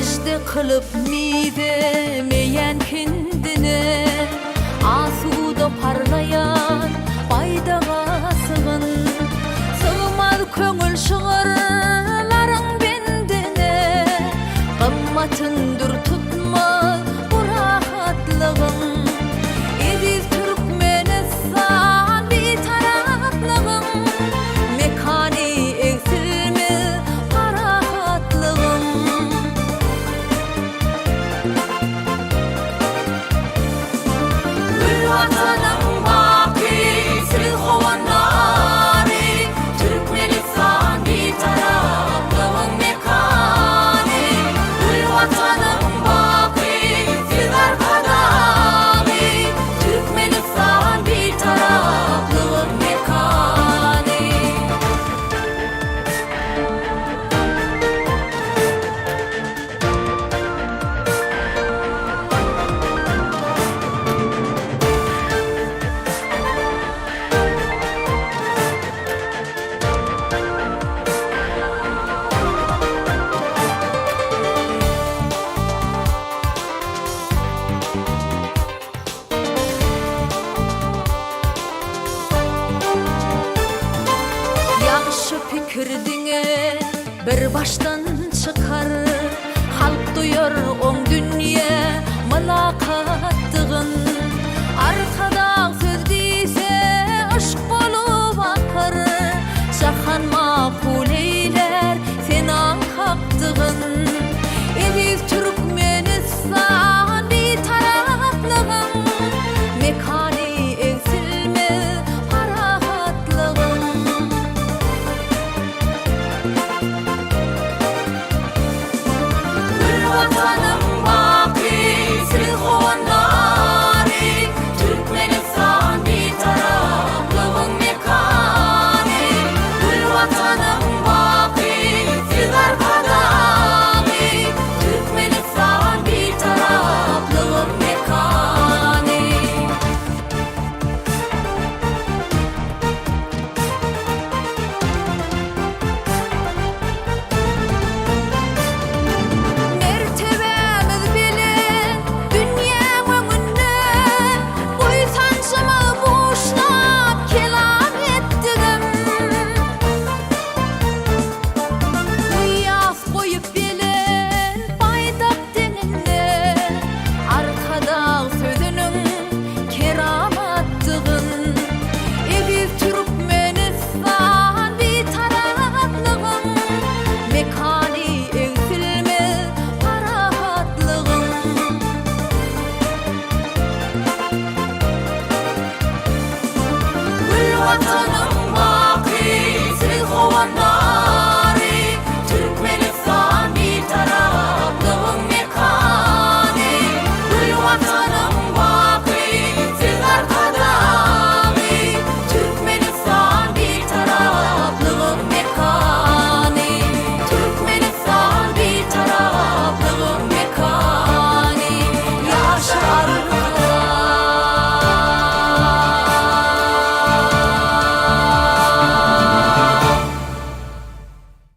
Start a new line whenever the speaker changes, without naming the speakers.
secde kılıp midemeyen kendine, asuda parlayan baydaga sığın. Sığmaz köngül şığırlarың bendine, kımmatındır tutmaz bu rahatlığın. Ediz Türkmenistan bir taraplığın, mekani eksilmez parahatlığın. Gül vatanım baki, siz kovanları, Türkmenistan bir taraplığın mekani. Gül vatanım baki, siz arkadağı, Türkmenistan bir taraplığın mekani. Yaxşı pikirdiňe bir baştan çıkar, halk duyar oň dünýä mulakat.